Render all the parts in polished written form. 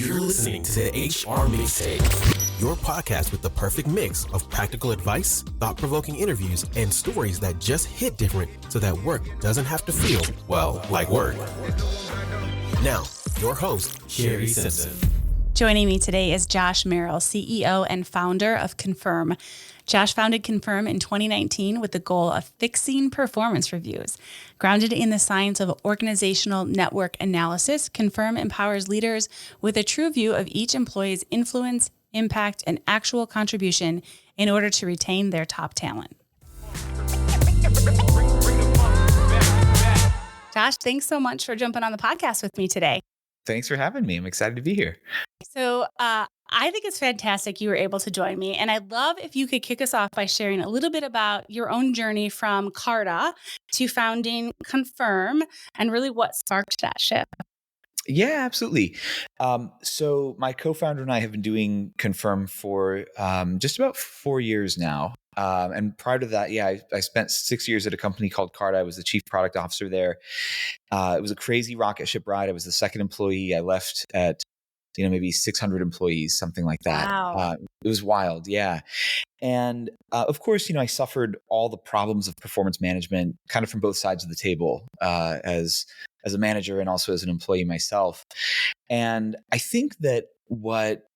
You're listening to the HR Mixtape, your podcast with the perfect mix of practical advice, thought-provoking interviews, and stories that just hit different so that work doesn't have to feel, well, like work. Now, your host, Shari Simpson. Joining me today is Josh Merrill, CEO and founder of Confirm. Josh founded Confirm in 2019 with the goal of fixing performance reviews. Grounded in the science of organizational network analysis, Confirm empowers leaders with a true view of each employee's influence, impact, and actual contribution in order to retain their top talent. Josh, thanks so much for jumping on the podcast with me today. Thanks for having me. I'm excited to be here. So I think it's fantastic you were able to join me. And I'd love if you could kick us off by sharing a little bit about your own journey from Carta to founding Confirm and really what sparked that shift. Yeah, absolutely. So my co-founder and I have been doing Confirm for just about 4 years now. And prior to that, I spent 6 years at a company called Carta. I was the chief product officer there. It was a crazy rocket ship ride. I was the second employee. I left at, maybe 600 employees, something like that. Wow. It was wild. Yeah. And of course, I suffered all the problems of performance management kind of from both sides of the table as a manager and also as an employee myself. And I think that what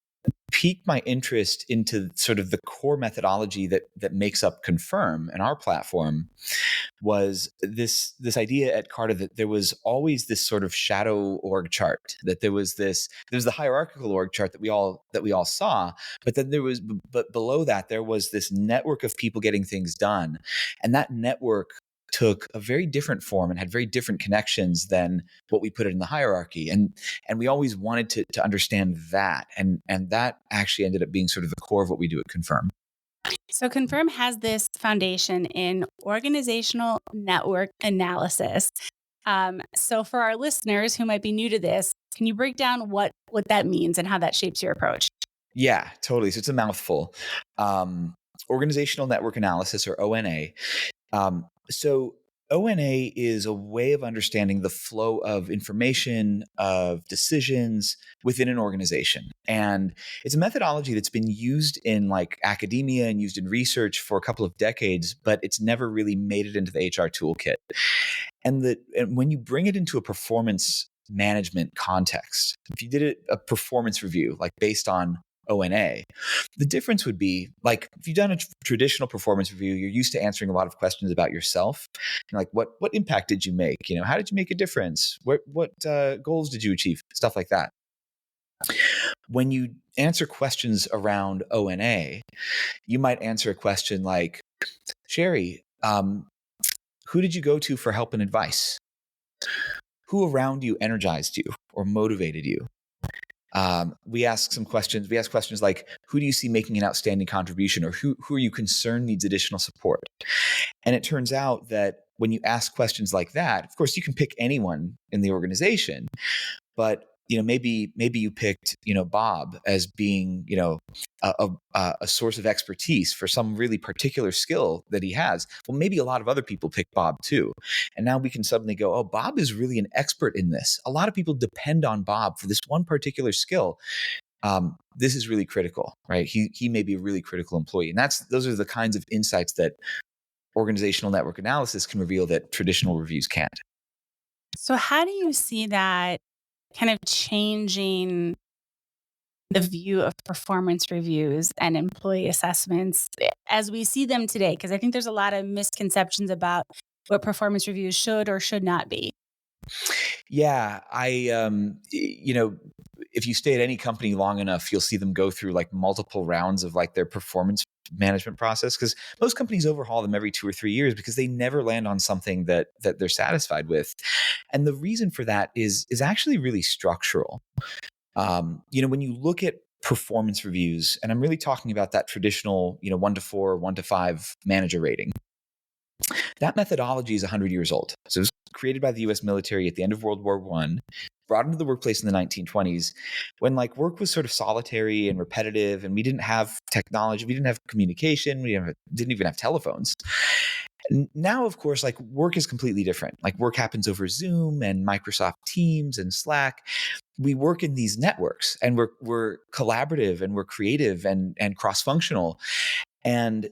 piqued my interest into sort of the core methodology that makes up Confirm and our platform was this idea at Carta that there was always this sort of shadow org chart, that there was the hierarchical org chart that we all saw, but then but below that there was this network of people getting things done, and that network took a very different form and had very different connections than what we put in the hierarchy. And we always wanted to understand that. And that actually ended up being sort of the core of what we do at Confirm. So Confirm has this foundation in organizational network analysis. So for our listeners who might be new to this, can you break down what that means and how that shapes your approach? Yeah, totally. So it's a mouthful. Organizational network analysis, or ONA. So ONA is a way of understanding the flow of information, of decisions within an organization. And it's a methodology that's been used in academia and used in research for a couple of decades, but it's never really made it into the HR toolkit. And when you bring it into a performance management context, if you did a performance review, based on ONA, the difference would be if you've done a traditional performance review, you're used to answering a lot of questions about yourself. What impact did you make? How did you make a difference? What goals did you achieve? Stuff like that. When you answer questions around ONA, you might answer a question like, Shari, who did you go to for help and advice? Who around you energized you or motivated you? We ask questions. We ask questions like, who do you see making an outstanding contribution, or who are you concerned needs additional support? And it turns out that when you ask questions like that, of course, you can pick anyone in the organization, but maybe you picked Bob as being a source of expertise for some really particular skill that he has. Well, maybe a lot of other people pick Bob too, and now we can suddenly go, oh, Bob is really an expert in this. A lot of people depend on Bob for this one particular skill. This is really critical, right? He may be a really critical employee, and those are the kinds of insights that organizational network analysis can reveal that traditional reviews can't. So how do you see that kind of changing the view of performance reviews and employee assessments as we see them today? Because I think there's a lot of misconceptions about what performance reviews should or should not be. Yeah, if you stay at any company long enough, you'll see them go through multiple rounds of their performance management process, because most companies overhaul them every 2 or 3 years because they never land on something that they're satisfied with. And the reason for that is actually really structural. When you look at performance reviews, and I'm really talking about that traditional, 1 to 4, 1 to 5 manager rating, that methodology is 100 years old. So it was created by the U.S. military at the end of World War I, brought into the workplace in the 1920s, when work was sort of solitary and repetitive, and we didn't have technology, we didn't have communication, we didn't even have telephones. Now, of course, like work is completely different. Like work happens over Zoom and Microsoft Teams and Slack. We work in these networks, and we're collaborative, and we're creative and cross-functional. And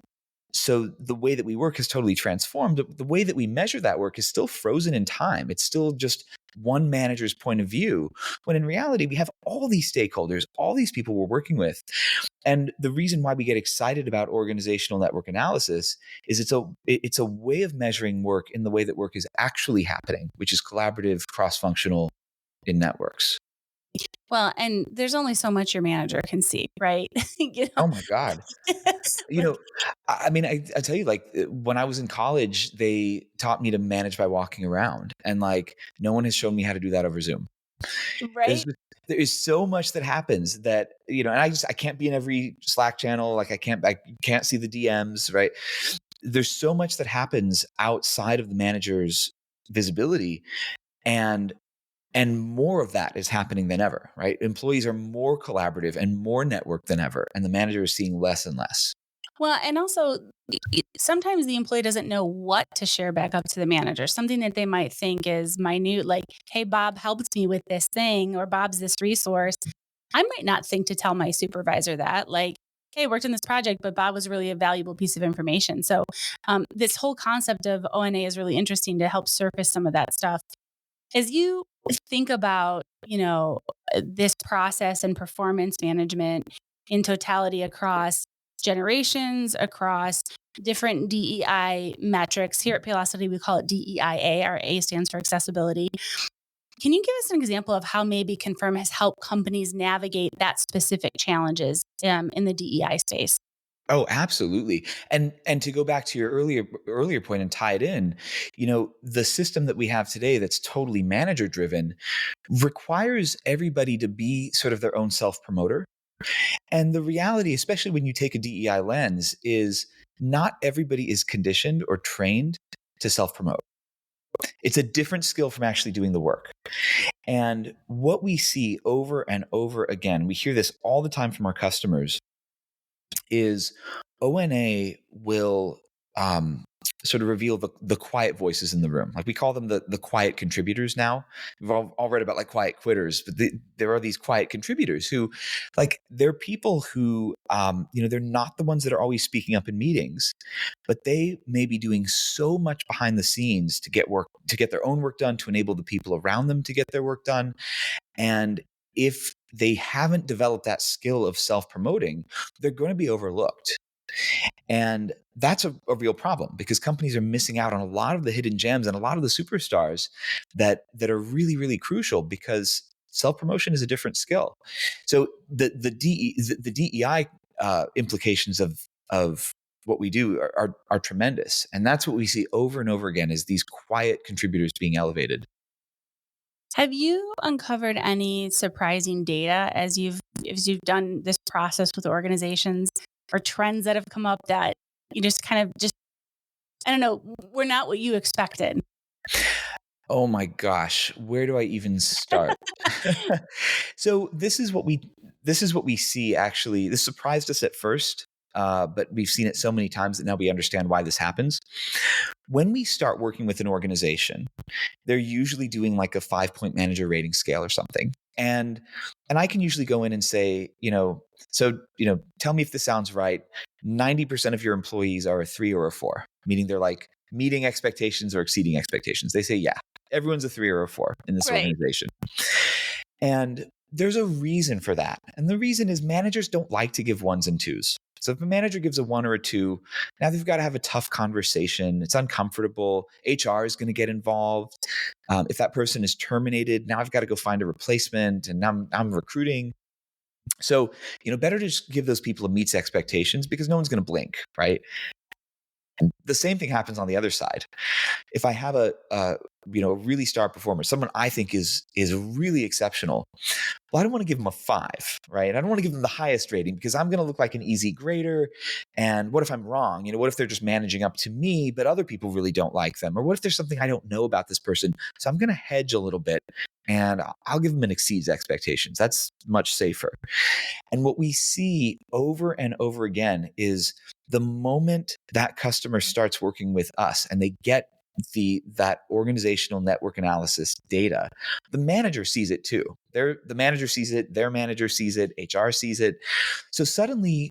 so the way that we work has totally transformed. The way that we measure that work is still frozen in time. It's still just one manager's point of view, when in reality, we have all these stakeholders, all these people we're working with. And the reason why we get excited about organizational network analysis is it's a way of measuring work in the way that work is actually happening, which is collaborative, cross-functional in networks. Well, and there's only so much your manager can see, right? Oh my God. I mean, I tell you, like when I was in college, they taught me to manage by walking around, and like no one has shown me how to do that over Zoom. Right? There is so much that happens that, and I can't be in every Slack channel. Like I can't see the DMs, right? There's so much that happens outside of the manager's visibility, and more of that is happening than ever, right? Employees are more collaborative and more networked than ever, and the manager is seeing less and less. Well, and also sometimes the employee doesn't know what to share back up to the manager. Something that they might think is minute, like, hey, Bob helped me with this thing, or Bob's this resource. I might not think to tell my supervisor that, like, hey, I worked on this project, but Bob was really a valuable piece of information. So this whole concept of ONA is really interesting to help surface some of that stuff. As you think about, this process and performance management in totality across generations, across different DEI metrics. Here at Paylocity, we call it DEIA. Our A stands for accessibility. Can you give us an example of how maybe Confirm has helped companies navigate that specific challenges in the DEI space? Oh, absolutely. And to go back to your earlier point and tie it in, the system that we have today that's totally manager driven requires everybody to be sort of their own self-promoter. And the reality, especially when you take a DEI lens, is not everybody is conditioned or trained to self-promote. It's a different skill from actually doing the work. And what we see over and over again, we hear this all the time from our customers, is ONA will sort of reveal the quiet voices in the room. Like we call them the quiet contributors now. We've all read about like quiet quitters, but there are these quiet contributors who, like, they're people who, they're not the ones that are always speaking up in meetings, but they may be doing so much behind the scenes to get their own work done, to enable the people around them to get their work done. And if they haven't developed that skill of self-promoting, they're going to be overlooked. And that's a real problem, because companies are missing out on a lot of the hidden gems and a lot of the superstars that are really, really crucial, because self-promotion is a different skill. So the DEI implications of what we do are tremendous. And that's what we see over and over again, is these quiet contributors being elevated. Have you uncovered any surprising data as you've done this process with organizations, or trends that have come up that you just kind of I don't know, were not what you expected? Oh my gosh, where do I even start? So this is what we see. Actually, this surprised us at first, but we've seen it so many times that now we understand why this happens. When we start working with an organization, they're usually doing like a 5-point manager rating scale or something. And I can usually go in and say, tell me if this sounds right. 90% of your employees are a 3 or a 4, meaning they're like meeting expectations or exceeding expectations. They say, yeah, everyone's a 3 or a 4 in this organization. And there's a reason for that. And the reason is managers don't like to give 1s and 2s. So if a manager gives a 1 or a 2, now they've got to have a tough conversation. It's uncomfortable. HR is going to get involved. If that person is terminated, now I've got to go find a replacement, and now I'm recruiting. So, better to just give those people a meets expectations, because no one's going to blink, right? And the same thing happens on the other side. If I have a a really star performer, someone I think is really exceptional, well, I don't want to give them a 5, right? I don't want to give them the highest rating because I'm going to look like an easy grader. And what if I'm wrong? What if they're just managing up to me, but other people really don't like them? Or what if there's something I don't know about this person? So I'm going to hedge a little bit and I'll give them an exceeds expectations. That's much safer. And what we see over and over again is the moment that customer starts working with us and they get that organizational network analysis data, the manager sees it too. The manager sees it, their manager sees it, HR sees it. So suddenly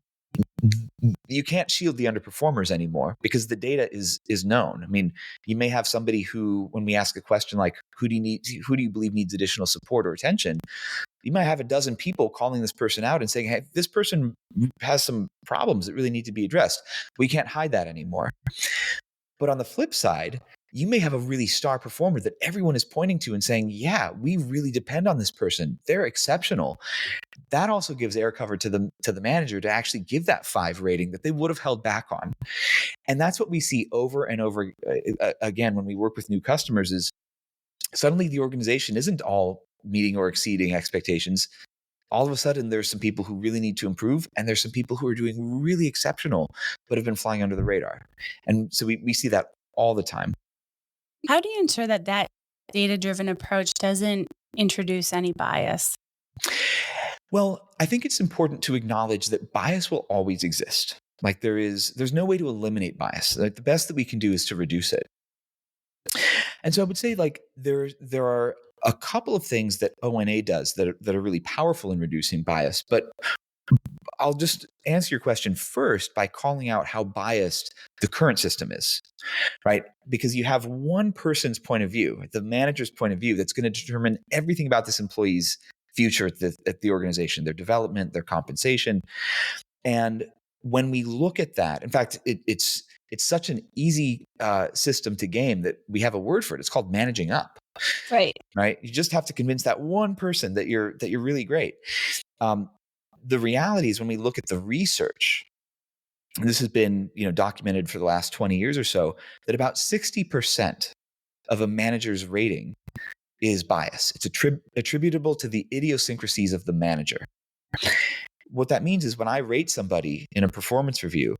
you can't shield the underperformers anymore because the data is known. I mean, you may have somebody who, when we ask a question like, who do you believe needs additional support or attention? You might have a dozen people calling this person out and saying, hey, this person has some problems that really need to be addressed. We can't hide that anymore. But on the flip side, you may have a really star performer that everyone is pointing to and saying, yeah, we really depend on this person. They're exceptional. That also gives air cover to the manager to actually give that 5 rating that they would have held back on. And that's what we see over and over again when we work with new customers is suddenly the organization isn't all meeting or exceeding expectations. All of a sudden, there's some people who really need to improve, and there's some people who are doing really exceptional, but have been flying under the radar. And so we see that all the time. How do you ensure that data-driven approach doesn't introduce any bias? Well, I think it's important to acknowledge that bias will always exist. Like there's no way to eliminate bias. Like the best that we can do is to reduce it. And so I would say like there are a couple of things that ONA does that are really powerful in reducing bias, but I'll just answer your question first by calling out how biased the current system is, right? Because you have one person's point of view, the manager's point of view, that's going to determine everything about this employee's future at the organization, their development, their compensation. And when we look at that, in fact, it's such an easy system to game that we have a word for it. It's called managing up. Right. Right. You just have to convince that one person that you're really great. The reality is when we look at the research, and this has been documented for the last 20 years or so, that about 60% of a manager's rating is bias. It's attributable to the idiosyncrasies of the manager. What that means is when I rate somebody in a performance review,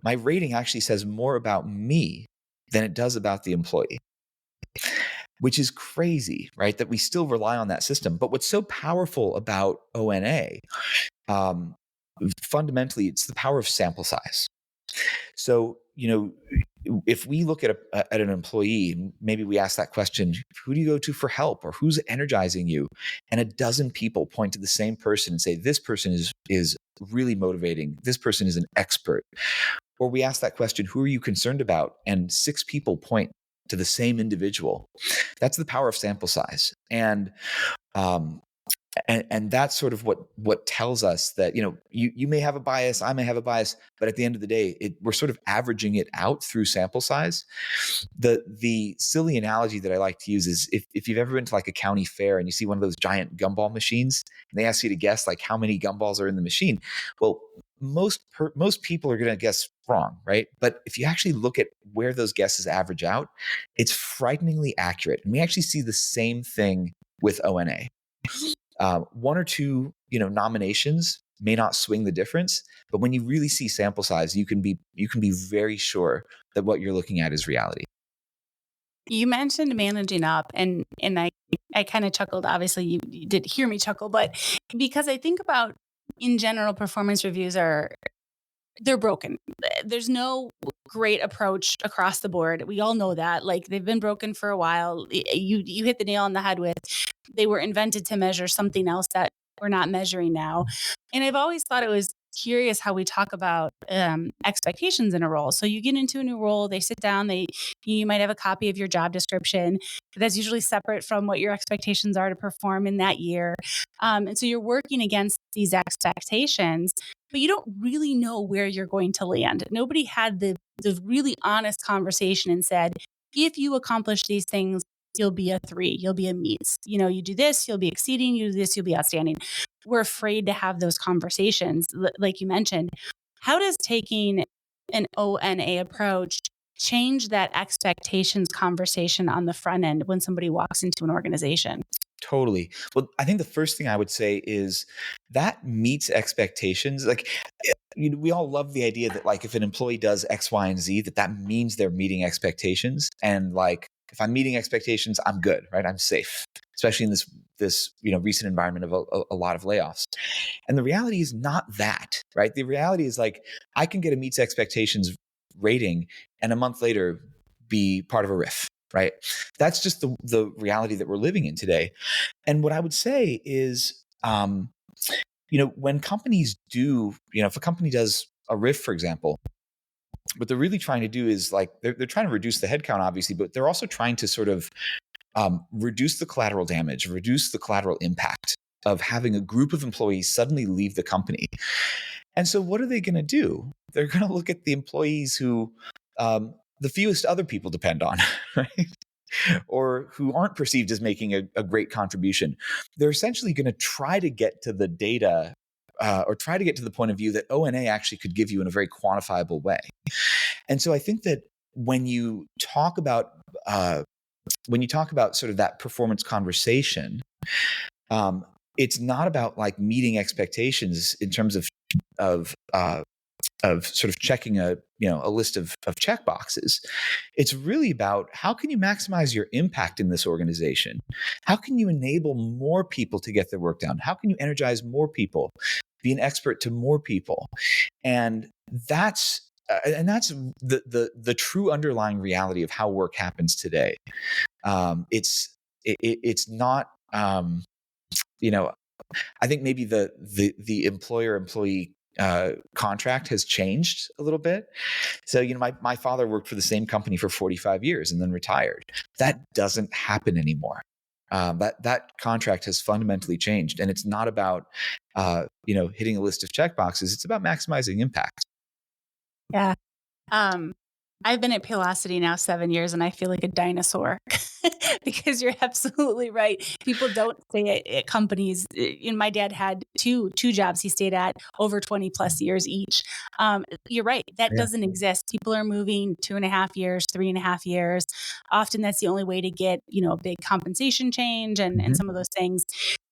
my rating actually says more about me than it does about the employee, which is crazy, right? That we still rely on that system. But what's so powerful about ONA, fundamentally, it's the power of sample size. So, if we look at an employee and maybe we ask that question, who do you go to for help or who's energizing you? And a dozen people point to the same person and say, this person is really motivating. This person is an expert. Or we ask that question, who are you concerned about? And 6 people point to the same individual. That's the power of sample size. And that's sort of what tells us that, you may have a bias, I may have a bias, but at the end of the day, we're sort of averaging it out through sample size. The silly analogy that I like to use is if you've ever been to like a county fair and you see one of those giant gumball machines and they ask you to guess like how many gumballs are in the machine. Well, most people are going to guess wrong, right? But if you actually look at where those guesses average out, it's frighteningly accurate. And we actually see the same thing with ONA. 1 or 2, nominations may not swing the difference, but when you really see sample size, you can be very sure that what you're looking at is reality. You mentioned managing up, and I kind of chuckled. Obviously, you did hear me chuckle, but because I think about in general, performance reviews they're broken. There's no great approach across the board. We all know that. Like they've been broken for a while. You hit the nail on the head with they were invented to measure something else that we're not measuring now. And I've always thought it was curious how we talk about expectations in a role. So you get into a new role, they sit down, you might have a copy of your job description that's usually separate from what your expectations are to perform in that year. And so you're working against these expectations, but you don't really know where you're going to land. Nobody had the really honest conversation and said, if you accomplish these things, you'll be a 3, you'll be a meets. You do this, you'll be exceeding, you do this, you'll be outstanding. We're afraid to have those conversations. Like you mentioned, how does taking an ONA approach change that expectations conversation on the front end when somebody walks into an organization? Totally. Well, I think the first thing I would say is that meets expectations. Like, we all love the idea that, like, if an employee does X, Y, and Z, that means they're meeting expectations. And like, if I'm meeting expectations, I'm good, right? I'm safe, especially in this recent environment of a lot of layoffs. And the reality is not that, right? The reality is, like, I can get a meets expectations rating and a month later be part of a RIF, right? That's just the reality that we're living in today. And what I would say is, when companies do, if a company does a RIF, for example, what they're really trying to do is, like, they're trying to reduce the headcount, obviously, but they're also trying to sort of reduce the collateral damage, reduce the collateral impact of having a group of employees suddenly leave the company. And so what are they going to do? They're going to look at the employees who the fewest other people depend on, right? Or who aren't perceived as making a great contribution. They're essentially going to try to get to the data or try to get to the point of view that O&A actually could give you in a very quantifiable way. And so I think that when you talk about sort of that performance conversation, it's not about, like, meeting expectations in terms of sort of checking a list of check boxes. It's really about, how can you maximize your impact in this organization? How can you enable more people to get their work done? How can you energize more people, be an expert to more people? And that's the true underlying reality of how work happens today. It's not. I think maybe the employer-employee contract has changed a little bit. So, my father worked for the same company for 45 years and then retired. That doesn't happen anymore. That contract has fundamentally changed, and it's not about hitting a list of checkboxes. It's about maximizing impact. Yeah. I've been at Paylocity now 7 years, and I feel like a dinosaur because you're absolutely right. People don't stay at companies. My dad had two jobs he stayed at over 20 plus years each. You're right. That doesn't exist. People are moving 2.5 years, 3.5 years. Often that's the only way to get, a big compensation change and some of those things.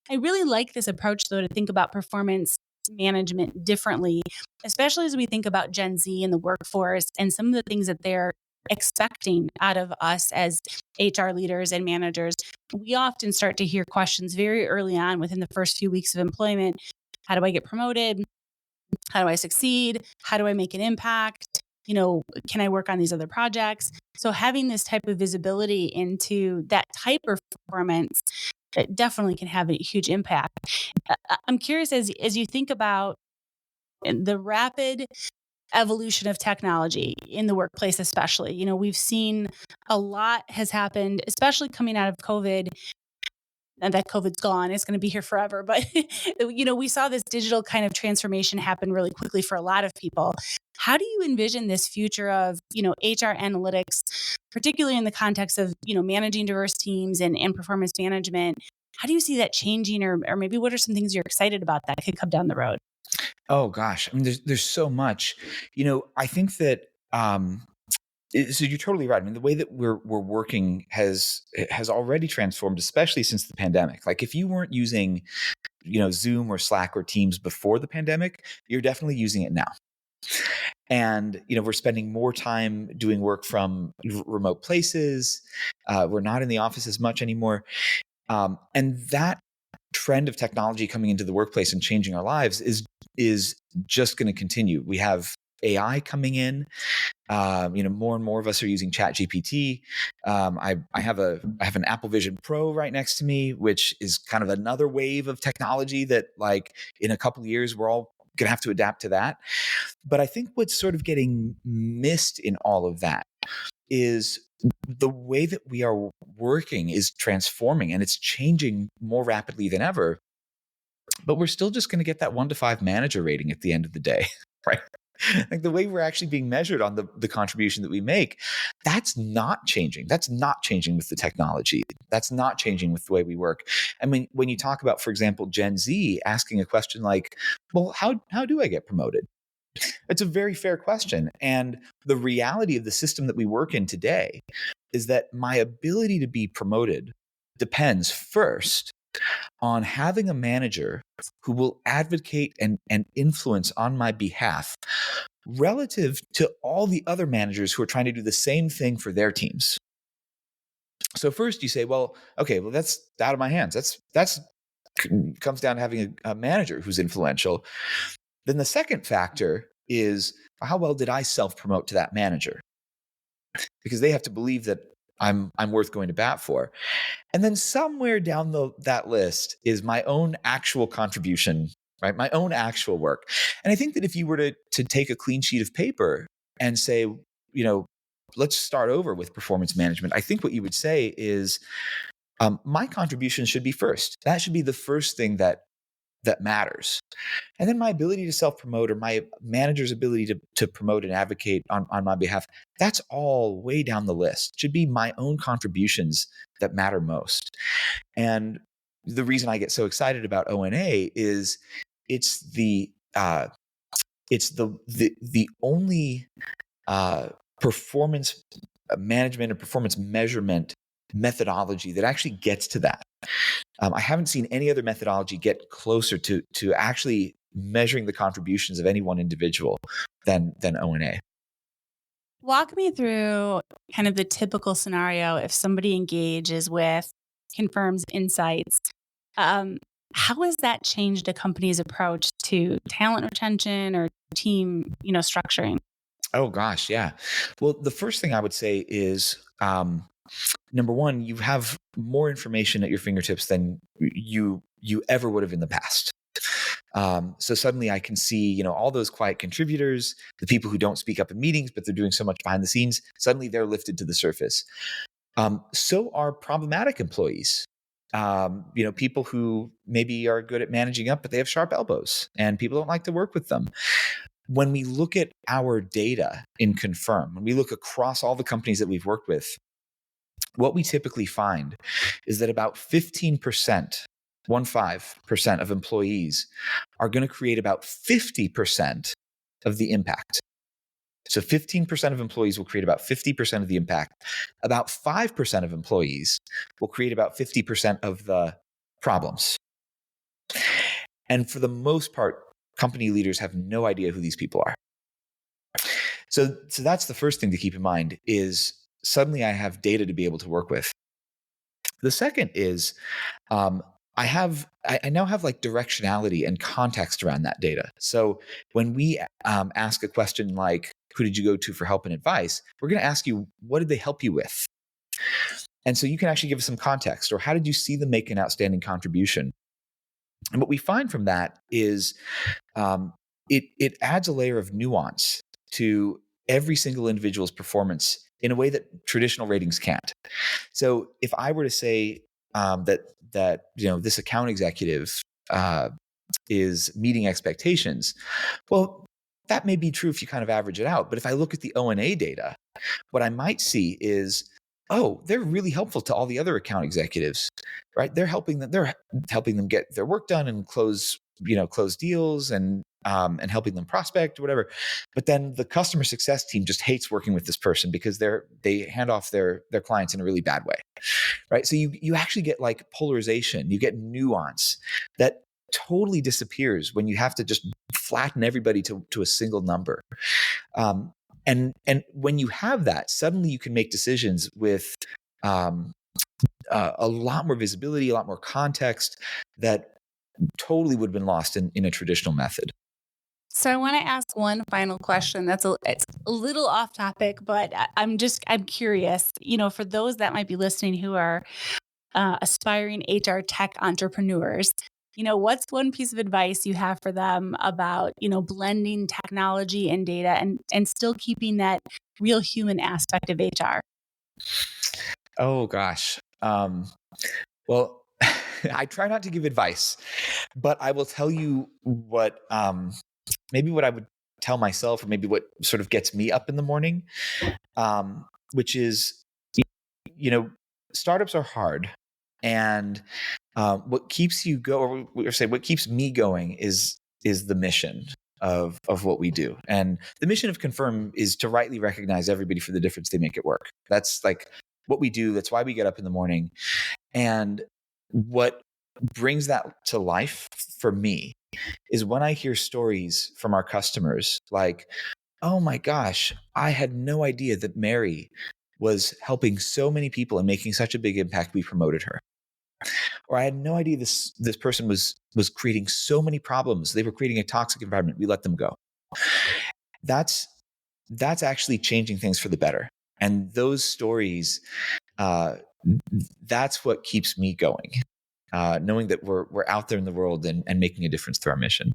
I really like this approach, though, to think about performance management differently, especially as we think about Gen Z in the workforce and some of the things that they're expecting out of us as HR leaders and managers. We often start to hear questions very early on within the first few weeks of employment. How do I get promoted? How do I succeed? How do I make an impact? Can I work on these other projects? So having this type of visibility into that type of performance, it definitely can have a huge impact. I'm curious, as you think about the rapid evolution of technology in the workplace, especially, we've seen a lot has happened, especially coming out of COVID. And that COVID's gone, it's going to be here forever. But, we saw this digital kind of transformation happen really quickly for a lot of people. How do you envision this future of, HR analytics, particularly in the context of, managing diverse teams and performance management? How do you see that changing, or maybe what are some things you're excited about that could come down the road? Oh gosh, I mean, there's so much. I think that so you're totally right. I mean, the way that we're working has already transformed, especially since the pandemic. Like, if you weren't using, Zoom or Slack or Teams before the pandemic, you're definitely using it now. And, we're spending more time doing work from remote places. We're not in the office as much anymore. And that trend of technology coming into the workplace and changing our lives is just going to continue. We have AI coming in. More and more of us are using ChatGPT. I have an Apple Vision Pro right next to me, which is kind of another wave of technology that, like, in a couple of years, we're all going to have to adapt to that. But I think what's sort of getting missed in all of that is the way that we are working is transforming, and it's changing more rapidly than ever. But we're still just going to get that 1 to 5 manager rating at the end of the day, right? Like, the way we're actually being measured on the contribution that we make, that's not changing. That's not changing with the technology. That's not changing with the way we work. I mean, when you talk about, for example, Gen Z asking a question like, well, how do I get promoted? It's a very fair question. And the reality of the system that we work in today is that my ability to be promoted depends first on having a manager who will advocate and influence on my behalf relative to all the other managers who are trying to do the same thing for their teams. So first you say, well, okay, well, that's out of my hands. That's comes down to having a manager who's influential. Then the second factor is, how well did I self-promote to that manager? Because they have to believe that I'm worth going to bat for. And then somewhere down that list is my own actual contribution, right? My own actual work. And I think that if you were to take a clean sheet of paper and say, let's start over with performance management, I think what you would say is, my contribution should be first. That should be the first thing that matters. And then my ability to self-promote, or my manager's ability to promote and advocate on my behalf, that's all way down the list. It should be my own contributions that matter most. And the reason I get so excited about ONA is it's the only performance management and performance measurement methodology that actually gets to that. I haven't seen any other methodology get closer to actually measuring the contributions of any one individual than ONA. Walk me through kind of the typical scenario if somebody engages with Confirm's insights. How has that changed a company's approach to talent retention or team, structuring? Oh gosh, yeah. Well, the first thing I would say is, number one, you have more information at your fingertips than you ever would have in the past. So suddenly I can see, all those quiet contributors, the people who don't speak up in meetings, but they're doing so much behind the scenes. Suddenly they're lifted to the surface. So are problematic employees. People who maybe are good at managing up, but they have sharp elbows and people don't like to work with them. When we look at our data in Confirm, when we look across all the companies that we've worked with, what we typically find is that about 15% of employees are going to create about 50% of the impact. So 15% of employees will create about 50% of the impact. About 5% of employees will create about 50% of the problems. And for the most part, company leaders have no idea who these people are. So that's the first thing to keep in mind, is suddenly I have data to be able to work with. The second is, I now have like directionality and context around that data. So when we ask a question like, who did you go to for help and advice? We're going to ask you, what did they help you with? And so you can actually give us some context, or how did you see them make an outstanding contribution? And what we find from that is, it adds a layer of nuance to every single individual's performance in a way that traditional ratings can't. So if I were to say that this account executive is meeting expectations, well, that may be true if you kind of average it out. But if I look at the ONA data, what I might see is, oh, they're really helpful to all the other account executives, right? They're helping them get their work done and close deals and helping them prospect or whatever. But then the customer success team just hates working with this person because they hand off their clients in a really bad way, right? So you actually get like polarization, you get nuance that totally disappears when you have to just flatten everybody to a single number. And when you have that, suddenly you can make decisions with a lot more visibility, a lot more context that totally would have been lost in a traditional method. So I want to ask one final question. It's a little off topic, but I'm curious, for those that might be listening who are aspiring HR tech entrepreneurs, what's one piece of advice you have for them about, blending technology and data and still keeping that real human aspect of HR? Oh gosh. Well, I try not to give advice, but I will tell you what I would tell myself, or maybe what sort of gets me up in the morning, which is, startups are hard, and what keeps you what keeps me going is the mission. of what we do. And the mission of Confirm is to rightly recognize everybody for the difference they make at work. That's like what we do. That's why we get up in the morning. And what brings that to life for me is when I hear stories from our customers like, oh my gosh, I had no idea that Mary was helping so many people and making such a big impact. We promoted her. Or I had no idea this person was creating so many problems. They were creating a toxic environment. We let them go. That's actually changing things for the better. And those stories, that's what keeps me going. Knowing that we're out there in the world and making a difference through our mission.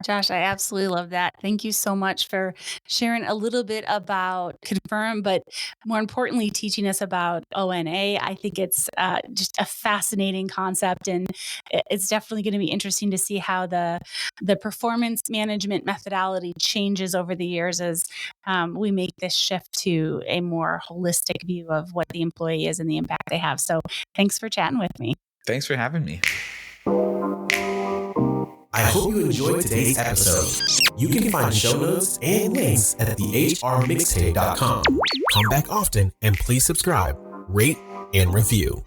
Josh, I absolutely love that. Thank you so much for sharing a little bit about Confirm, but more importantly, teaching us about ONA. I think it's just a fascinating concept, and it's definitely going to be interesting to see how the performance management methodology changes over the years as we make this shift to a more holistic view of what the employee is and the impact they have. So thanks for chatting with me. Thanks for having me. I hope you enjoyed today's episode. You can find show notes and links at thehrmixtape.com. Come back often and please subscribe, rate, and review.